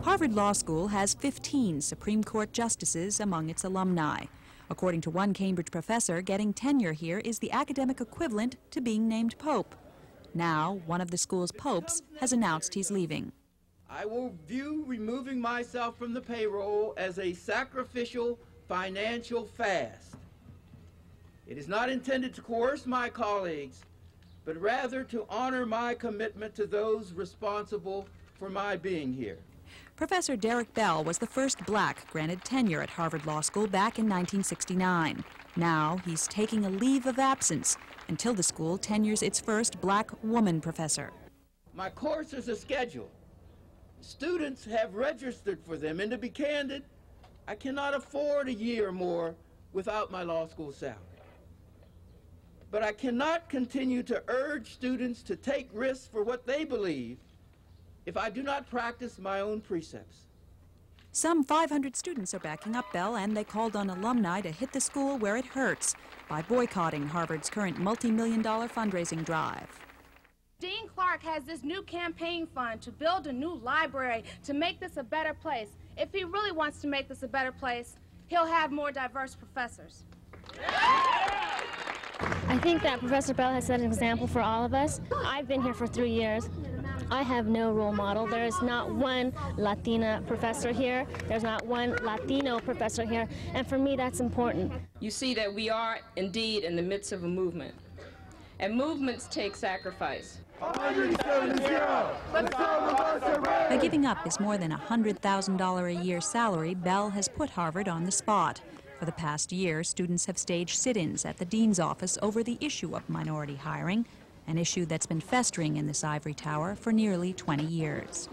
Harvard Law School has 15 Supreme Court justices among its alumni. According to one Cambridge professor, getting tenure here is the academic equivalent to being named Pope. Now, one of the school's popes has announced he's leaving. I will view removing myself from the payroll as a sacrificial financial fast. It is not intended to coerce my colleagues, but rather to honor my commitment to those responsible for my being here. Professor Derrick Bell was the first black granted tenure at Harvard Law School back in 1969. Now he's taking a leave of absence until the school tenures its first black woman professor. My courses are scheduled. Students have registered for them, and to be candid, I cannot afford a year more without my law school salary. But I cannot continue to urge students to take risks for what they believe if I do not practice my own precepts. Some 500 students are backing up Bell, and they called on alumni to hit the school where it hurts by boycotting Harvard's current multi-million-dollar fundraising drive. Dean Clark has this new campaign fund to build a new library to make this a better place. If he really wants to make this a better place, he'll have more diverse professors. I think that Professor Bell has set an example for all of us. I've been here for 3 years. I have no role model. There is not one Latina professor here. There's not one Latino professor here. And for me, that's important. You see that we are indeed in the midst of a movement. And movements take sacrifice. By giving up his more than $100,000 a year salary, Bell has put Harvard on the spot. For the past year, students have staged sit-ins at the dean's office over the issue of minority hiring, an issue that's been festering in this ivory tower for nearly 20 years.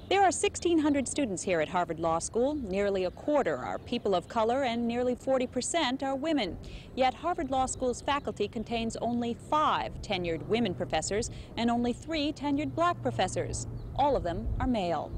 There are 1,600 students here at Harvard Law School. Nearly a quarter are people of color and nearly 40% are women. Yet Harvard Law School's faculty contains only 5 tenured women professors and only 3 tenured black professors. All of them are male.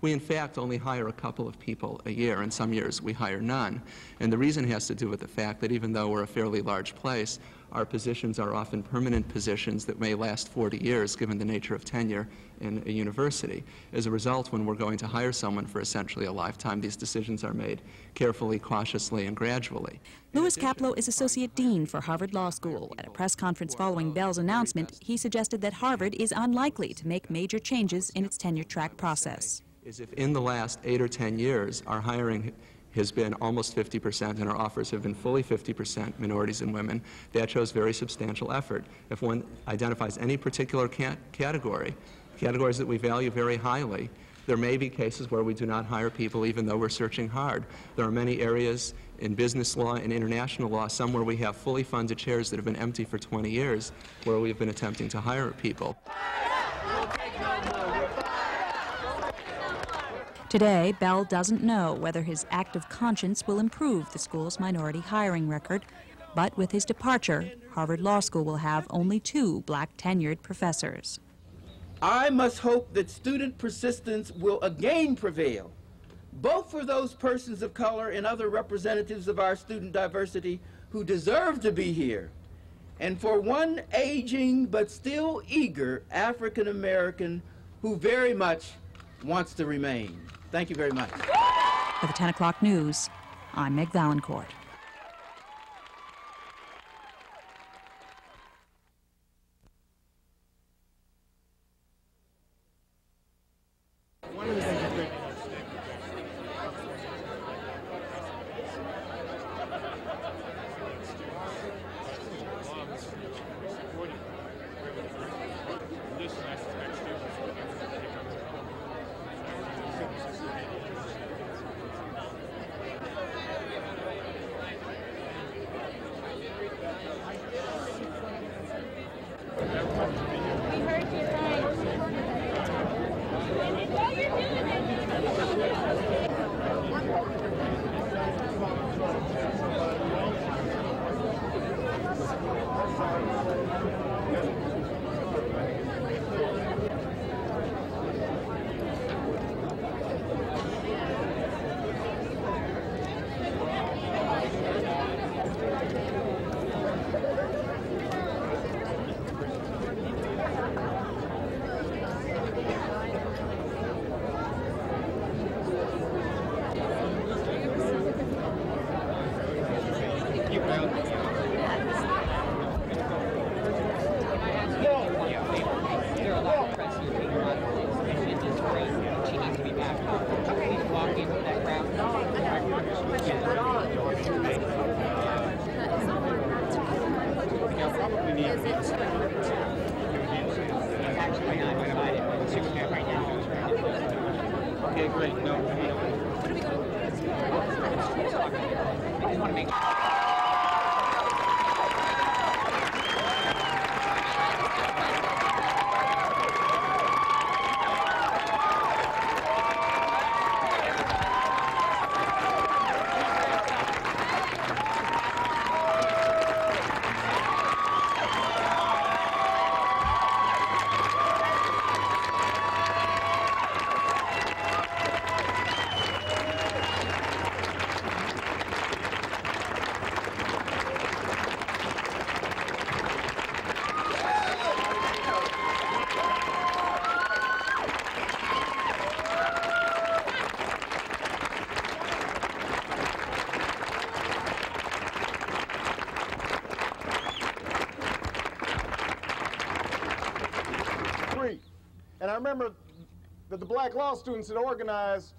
We, in fact, only hire a couple of people a year, and some years we hire none. And the reason has to do with the fact that even though we're a fairly large place, our positions are often permanent positions that may last 40 years, given the nature of tenure in a university. As a result, when we're going to hire someone for essentially a lifetime, these decisions are made carefully, cautiously, and gradually. Louis Kaplow is Associate Dean for Harvard Law School. At a press conference following Bell's announcement, he suggested that Harvard is unlikely to make major changes in its tenure track process. Is if in the last 8 or 10 years our hiring has been almost 50% and our offers have been fully 50% minorities and women, that shows very substantial effort. If one identifies any particular categories that we value very highly, there may be cases where we do not hire people even though we're searching hard. There are many areas in business law and international law, some where we have fully funded chairs that have been empty for 20 years, where we've been attempting to hire people. Today, Bell doesn't know whether his act of conscience will improve the school's minority hiring record, but with his departure, Harvard Law School will have only 2 black tenured professors. I must hope that student persistence will again prevail, both for those persons of color and other representatives of our student diversity who deserve to be here, and for one aging but still eager African American who very much wants to remain. Thank you very much. For the 10 o'clock news, I'm Meg Valancourt. is it to agree to? Okay, great. No. What are we going to do? I want to make sure. And I remember that the black law students had organized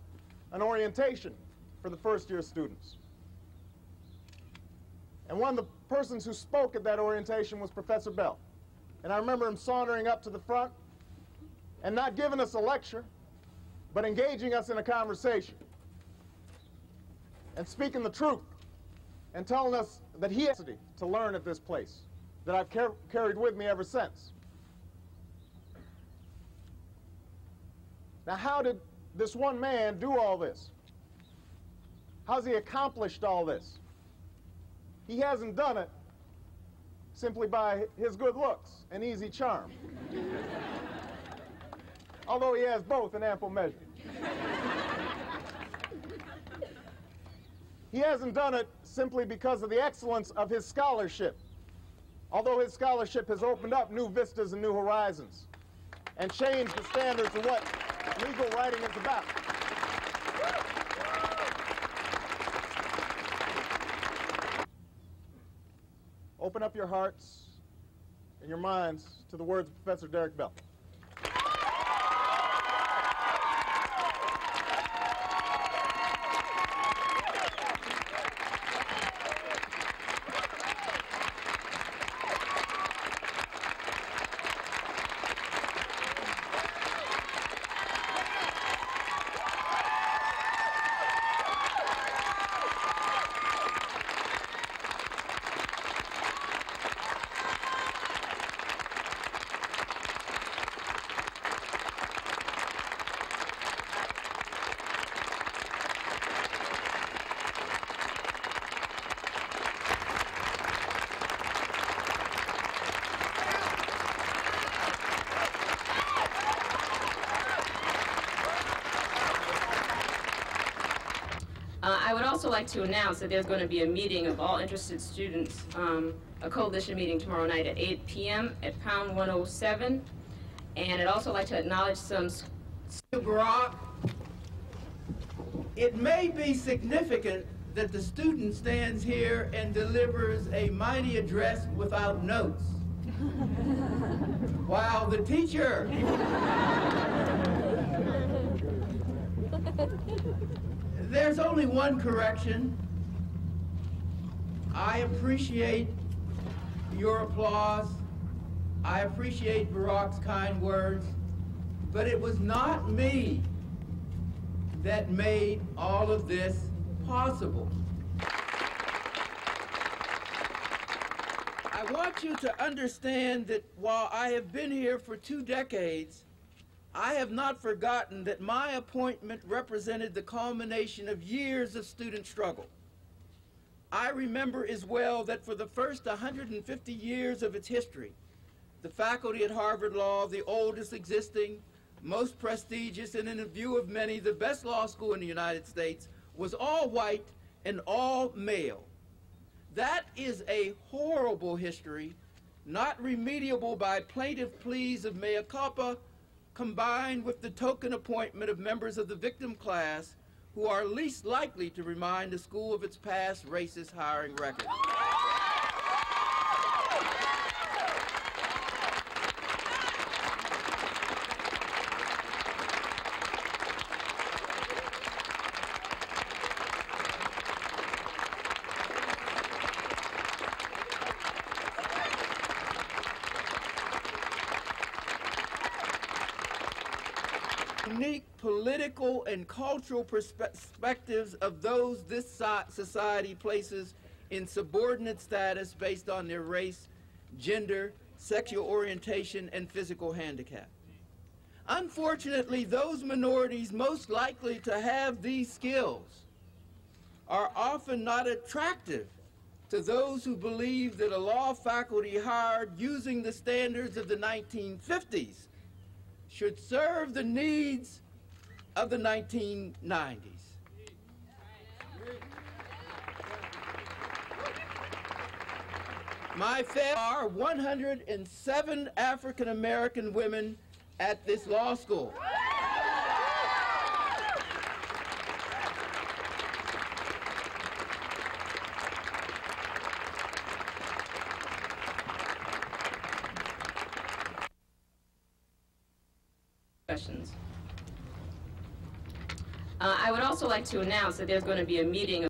an orientation for the first-year students. And one of the persons who spoke at that orientation was Professor Bell. And I remember him sauntering up to the front and not giving us a lecture, but engaging us in a conversation and speaking the truth and telling us that he has to learn at this place that I've carried with me ever since. Now, how did this one man do all this? How's he accomplished all this? He hasn't done it simply by his good looks and easy charm. Although he has both in ample measure. He hasn't done it simply because of the excellence of his scholarship. Although his scholarship has opened up new vistas and new horizons and changed the standards of what legal writing is about. Open up your hearts and your minds to the words of Professor Derrick Bell. I would also like to announce that there's going to be a meeting of all interested students, a coalition meeting tomorrow night at 8 p.m. at Pound 107. And I'd also like to acknowledge some... Barack, it may be significant that the student stands here and delivers a mighty address without notes, while the teacher there's only one correction. I appreciate your applause. I appreciate Barack's kind words, but it was not me that made all of this possible. I want you to understand that while I have been here for 2 decades, I have not forgotten that my appointment represented the culmination of years of student struggle. I remember as well that for the first 150 years of its history, the faculty at Harvard Law, the oldest existing, most prestigious, and in the view of many, the best law school in the United States, was all white and all male. That is a horrible history, not remediable by plaintive pleas of mea culpa, combined with the token appointment of members of the victim class who are least likely to remind the school of its past racist hiring record. Unique political and cultural perspectives of those this society places in subordinate status based on their race, gender, sexual orientation, and physical handicap. Unfortunately, those minorities most likely to have these skills are often not attractive to those who believe that a law faculty hired using the standards of the 1950s should serve the needs of the 1990s. My family are 107 African American women at this law school. I would also like to announce that there's going to be a meeting